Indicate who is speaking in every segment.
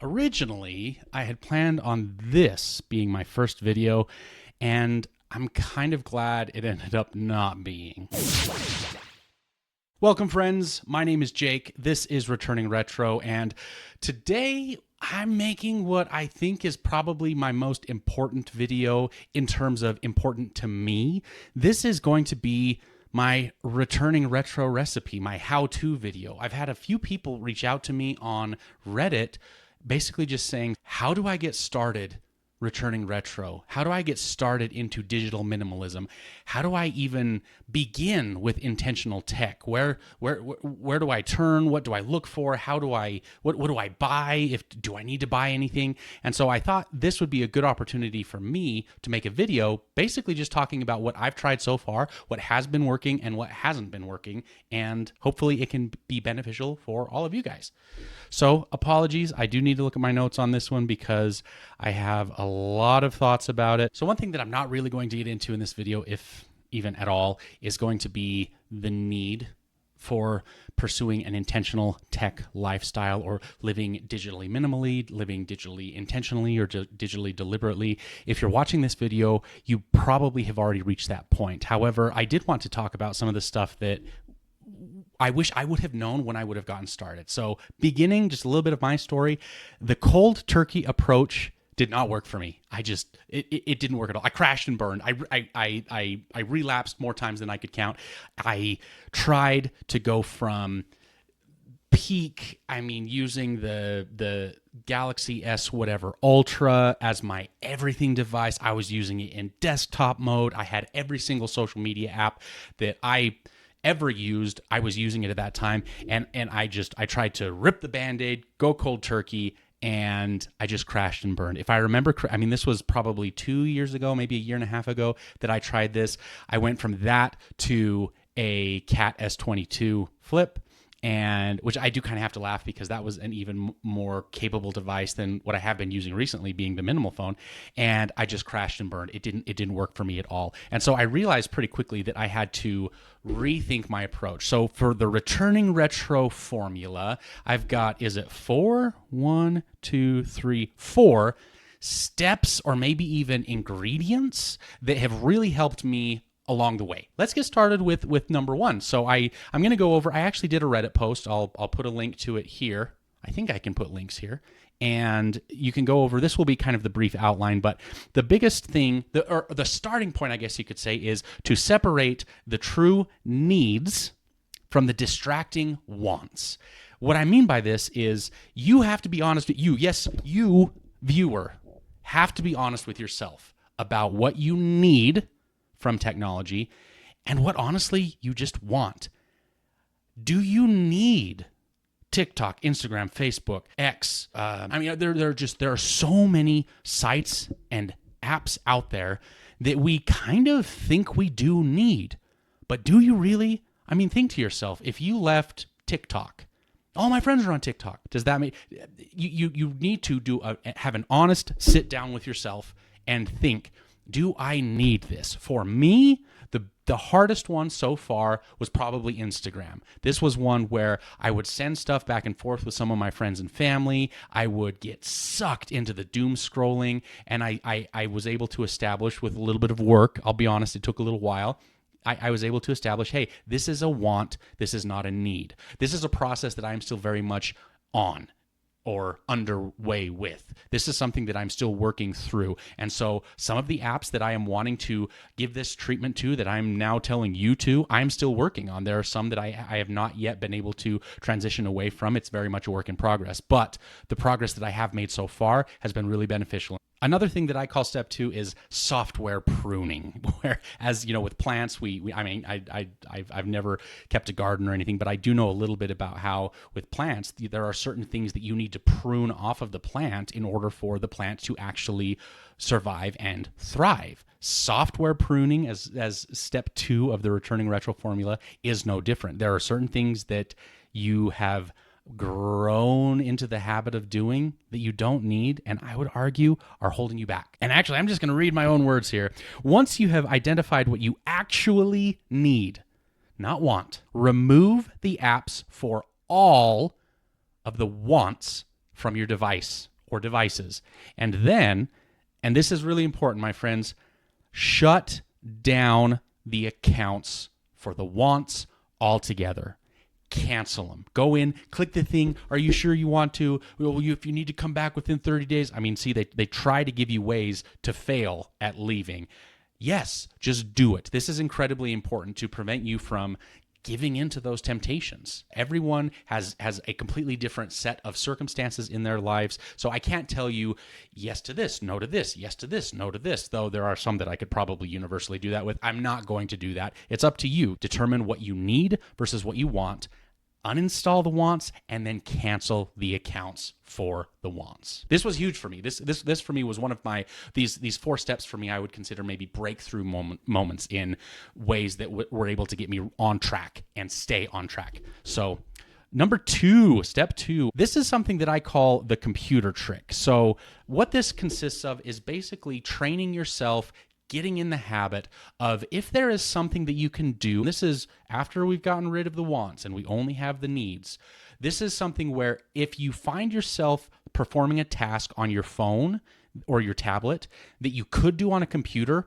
Speaker 1: Originally, I had planned on this being my first video, and I'm kind of glad it ended up not being. Welcome, friends. My name is Jake. This is Returning Retro, and today I'm making what I think is probably my most important video in terms of important to me. This is going to be my Returning Retro recipe, my how-to video. I've had a few people reach out to me on Reddit basically just saying, how do I get started returning retro? How do I get started into digital minimalism? How do I even begin with intentional tech? Where do I turn? What do I look for? What do I buy? Do I need to buy anything? And so I thought this would be a good opportunity for me to make a video basically just talking about what I've tried so far, what has been working and what hasn't been working, and hopefully it can be beneficial for all of you guys. So apologies, I do need to look at my notes on this one because I have a lot of thoughts about it. So one thing that I'm not really going to get into in this video, if even at all, is going to be the need for pursuing an intentional tech lifestyle or living digitally minimally, living digitally intentionally, or digitally deliberately. If you're watching this video, you probably have already reached that point. However, I did want to talk about some of the stuff that I wish I would have known when I would have gotten started. So beginning, just a little bit of my story, the cold turkey approach did not work for me. It didn't work at all. I crashed and burned. I relapsed more times than I could count. I tried to go from peak, using the Galaxy S whatever Ultra as my everything device. I was using it in desktop mode. I had every single social media app that I ever used. I was using it at that time, and I tried to rip the Band-Aid, go cold turkey, and I just crashed and burned. If I remember, this was probably 2 years ago, maybe a year and a half ago that I tried this. I went from that to a Cat S22 Flip, and which I do kind of have to laugh because that was an even more capable device than what I have been using recently, being the minimal phone. And I just crashed and burned. It didn't work for me at all. And so I realized pretty quickly that I had to rethink my approach. So for the returning retro formula, I've got, is it four steps or maybe even ingredients that have really helped me along the way. Let's get started with number one. So I'm going to go over, I actually did a Reddit post. I'll put a link to it here. I think I can put links here. And you can go over, this will be kind of the brief outline, but the biggest thing, the starting point, I guess you could say, is to separate the true needs from the distracting wants. What I mean by this is you have to be honest with you. Yes, you, viewer, have to be honest with yourself about what you need from technology and what honestly you just want. Do you need TikTok, Instagram, Facebook, X? There are so many sites and apps out there that we kind of think we do need. But do you really? Think to yourself, if you left TikTok, all my friends are on TikTok. Does that mean you need to have an honest sit down with yourself and think, do I need this? For me, the hardest one so far was probably Instagram. This was one where I would send stuff back and forth with some of my friends and family. I would get sucked into the doom scrolling, and I was able to establish with a little bit of work, I'll be honest, it took a little while, I was able to establish, hey, this is a want, this is not a need. This is a process that I'm still very much on or underway with. This is something that I'm still working through. And so some of the apps that I am wanting to give this treatment to, that I'm now telling you to, I'm still working on. There are some that I have not yet been able to transition away from. It's very much a work in progress. But the progress that I have made so far has been really beneficial. Another thing that I call step 2 is software pruning, where, as you know, with plants, I've never kept a garden or anything, but I do know a little bit about how with plants, there are certain things that you need to prune off of the plant in order for the plant to actually survive and thrive. Software pruning, as step 2 of the returning retro formula, is no different. There are certain things that you have grown into the habit of doing that you don't need, and I would argue are holding you back. And actually, I'm just going to read my own words here. Once you have identified what you actually need, not want, remove the apps for all of the wants from your device or devices. And then, and this is really important, my friends, shut down the accounts for the wants altogether. Cancel them. Go in, click the thing. Are you sure you want to? Well, if you need to come back within 30 days. I mean, see, they try to give you ways to fail at leaving. Yes, just do it. This is incredibly important to prevent you from giving into those temptations. Everyone has a completely different set of circumstances in their lives. So I can't tell you yes to this, no to this, yes to this, no to this, though there are some that I could probably universally do that with. I'm not going to do that. It's up to you. Determine what you need versus what you want. Uninstall the wants and then cancel the accounts for the wants. This was huge for me. This for me was one of my these 4 steps for me. I would consider maybe breakthrough moments in ways that were able to get me on track and stay on track. So number 2, step 2, this is something that I call the computer trick. So what this consists of is basically training yourself, getting in the habit of, if there is something that you can do, this is after we've gotten rid of the wants and we only have the needs. This is something where if you find yourself performing a task on your phone or your tablet that you could do on a computer,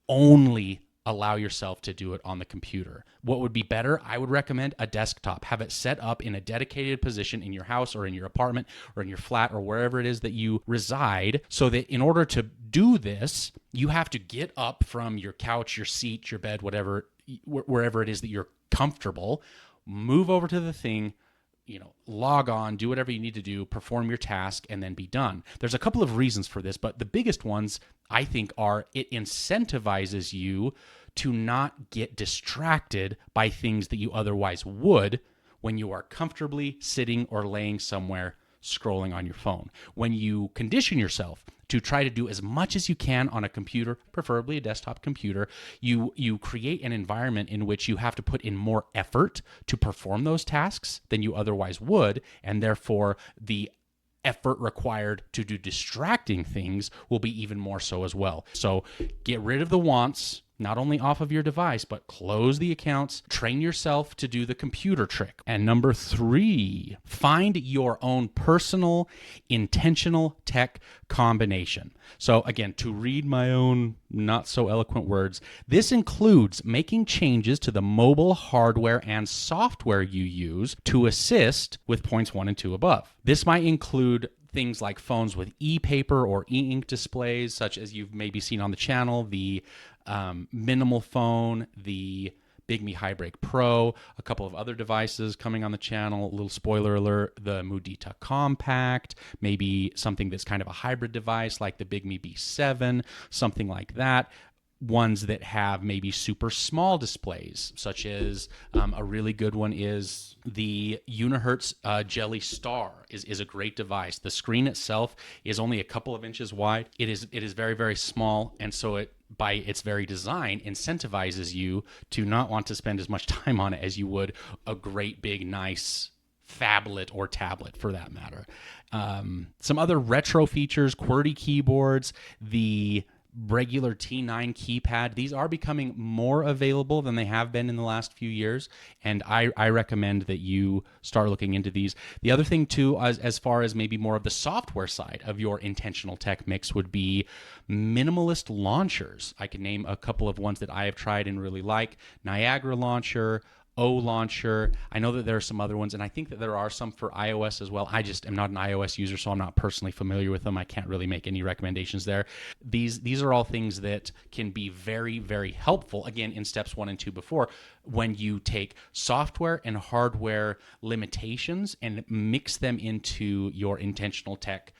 Speaker 1: only allow yourself to do it on the computer. What would be better? I would recommend a desktop. Have it set up in a dedicated position in your house or in your apartment or in your flat or wherever it is that you reside, so that in order to do this, you have to get up from your couch, your seat, your bed, whatever, wherever it is that you're comfortable, move over to the thing, log on, do whatever you need to do, perform your task, and then be done. There's a couple of reasons for this, but the biggest ones, I think, are it incentivizes you to not get distracted by things that you otherwise would when you are comfortably sitting or laying somewhere scrolling on your phone. When you condition yourself to try to do as much as you can on a computer, preferably a desktop computer, you create an environment in which you have to put in more effort to perform those tasks than you otherwise would, and therefore the effort required to do distracting things will be even more so as well. So get rid of the wants, not only off of your device, but close the accounts, train yourself to do the computer trick. And number 3, find your own personal, intentional tech combination. So again, to read my own not so eloquent words, this includes making changes to the mobile hardware and software you use to assist with points 1 and 2 above. This might include things like phones with e-paper or e-ink displays, such as you've maybe seen on the channel, the minimal phone, the Big Me Highbreak Pro, a couple of other devices coming on the channel, a little spoiler alert, the Mudita Compact, maybe something that's kind of a hybrid device like the Big Me B7, something like that. Ones that have maybe super small displays, such as a really good one is the Unihertz Jelly Star is a great device. The screen itself is only a couple of inches wide. It is very, very small, and so it, by its very design, incentivizes you to not want to spend as much time on it as you would a great big nice phablet or tablet for that matter. Some other retro features, QWERTY keyboards, the regular T9 keypad. These are becoming more available than they have been in the last few years, and I recommend that you start looking into these. The other thing too, as far as maybe more of the software side of your intentional tech mix, would be minimalist launchers. I can name a couple of ones that I have tried and really like. Niagara Launcher, O Launcher. I know that there are some other ones, and I think that there are some for iOS as well. I just am not an iOS user, so I'm not personally familiar with them. I can't really make any recommendations there. These are all things that can be very, very helpful, again, in steps 1 and 2 before, when you take software and hardware limitations and mix them into your intentional tech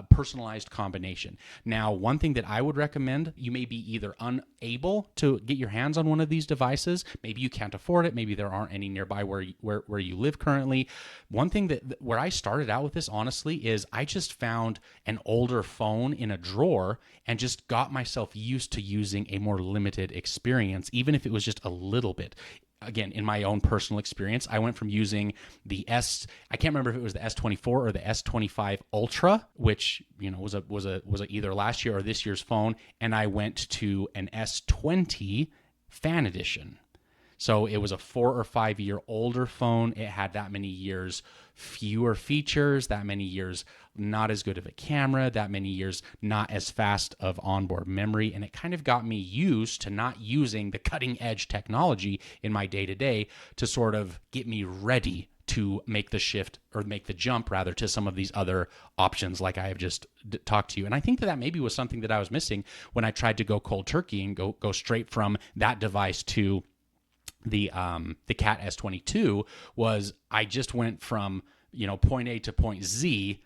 Speaker 1: personalized combination. Now, one thing that I would recommend, you may be either unable to get your hands on one of these devices, maybe you can't afford it, maybe there aren't any nearby where you live currently. One thing that where I started out with this, honestly, is I just found an older phone in a drawer and just got myself used to using a more limited experience, even if it was just a little bit. Again, in my own personal experience, I went from using the I can't remember if it was the S24 or the S25 Ultra, which was a either last year or this year's phone, and I went to an S20 Fan Edition. So it was a 4 or 5 year older phone. It had that many years fewer features, that many years not as good of a camera, that many years, not as fast of onboard memory. And it kind of got me used to not using the cutting edge technology in my day-to-day to sort of get me ready to make the shift, or make the jump rather, to some of these other options like I have just talked to you. And I think that maybe was something that I was missing when I tried to go cold turkey and go straight from that device to the Cat S22. Was I just went from point A to point Z,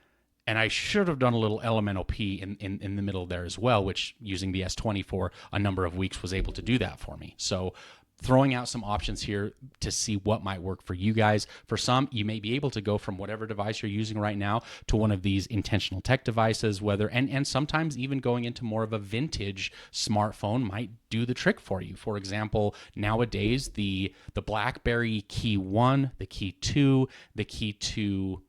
Speaker 1: and I should have done a little elemental P in the middle there as well, which using the S20 for a number of weeks was able to do that for me. So throwing out some options here to see what might work for you guys. For some, you may be able to go from whatever device you're using right now to one of these intentional tech devices, and sometimes even going into more of a vintage smartphone might do the trick for you. For example, nowadays, the BlackBerry Key 1, the Key 2, the Key 2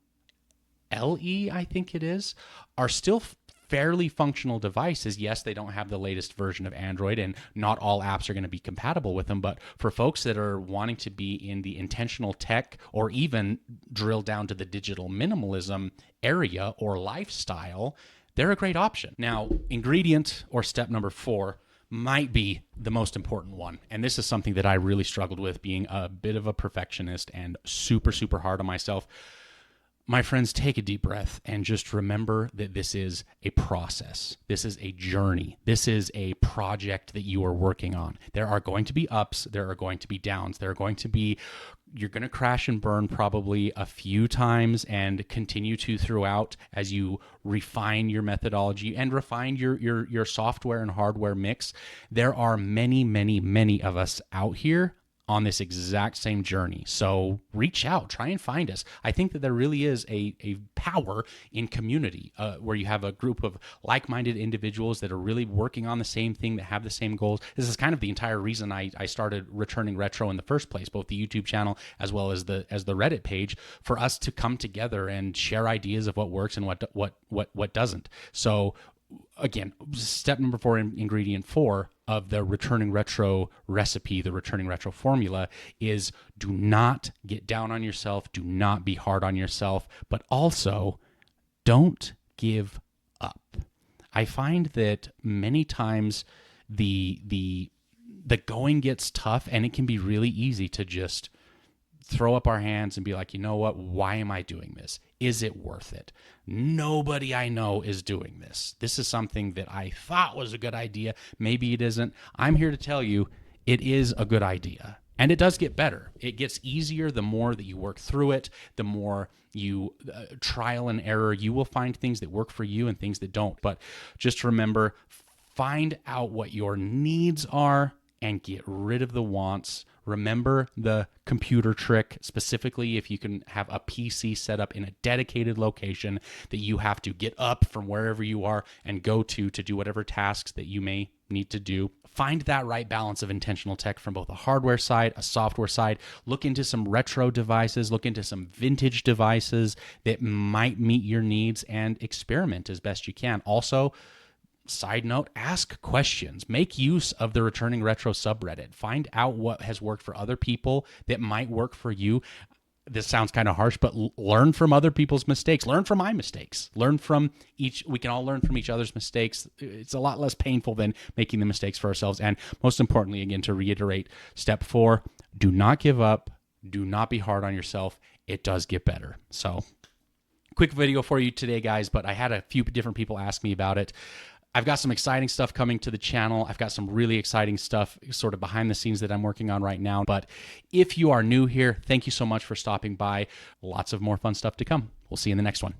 Speaker 1: LE, I think it is, are still fairly functional devices. Yes, they don't have the latest version of Android, and not all apps are going to be compatible with them, but for folks that are wanting to be in the intentional tech, or even drill down to the digital minimalism area or lifestyle, they're a great option. Now, ingredient, or step number 4, might be the most important one. And this is something that I really struggled with, being a bit of a perfectionist and super, super hard on myself. My friends, take a deep breath and just remember that this is a process. This is a journey. This is a project that you are working on. There are going to be ups. There are going to be downs. You're going to crash and burn probably a few times, and continue to throughout as you refine your methodology and refine your software and hardware mix. There are many, many, many of us out here on this exact same journey. So reach out, try and find us. I think that there really is a power in community, where you have a group of like-minded individuals that are really working on the same thing, that have the same goals. This is kind of the entire reason I started Returning Retro in the first place, both the YouTube channel as well as the Reddit page, for us to come together and share ideas of what works and what doesn't. So again, step number 4, ingredient 4 of the Returning Retro recipe, the Returning Retro formula, is do not get down on yourself, do not be hard on yourself, but also don't give up. I find that many times the going gets tough, and it can be really easy to just throw up our hands and be like, you know what, why am I doing this? Is it worth it? Nobody I know is doing this. This is something that I thought was a good idea. Maybe it isn't. I'm here to tell you it is a good idea. And it does get better. It gets easier the more that you work through it, the more you trial and error. You will find things that work for you and things that don't. But just remember, find out what your needs are and get rid of the wants. Remember the computer trick, specifically if you can have a PC set up in a dedicated location that you have to get up from wherever you are and go to do whatever tasks that you may need to do. Find that right balance of intentional tech from both a hardware side, a software side. Look into some retro devices, look into some vintage devices that might meet your needs, and experiment as best you can. Also, side note, ask questions. Make use of the Returning Retro subreddit. We out what has worked for other people that might work for you. This sounds kind of harsh, but learn from other people's mistakes. Learn from my mistakes. We can all learn from each other's mistakes. It's a lot less painful than making the mistakes for ourselves. And most importantly, again, to reiterate, step 4, do not give up. Do not be hard on yourself. It does get better. So, quick video for you today, guys, but I had a few different people ask me about it. I've got some exciting stuff coming to the channel. I've got some really exciting stuff sort of behind the scenes that I'm working on right now. But if you are new here, thank you so much for stopping by. Lots of more fun stuff to come. We'll see you in the next one.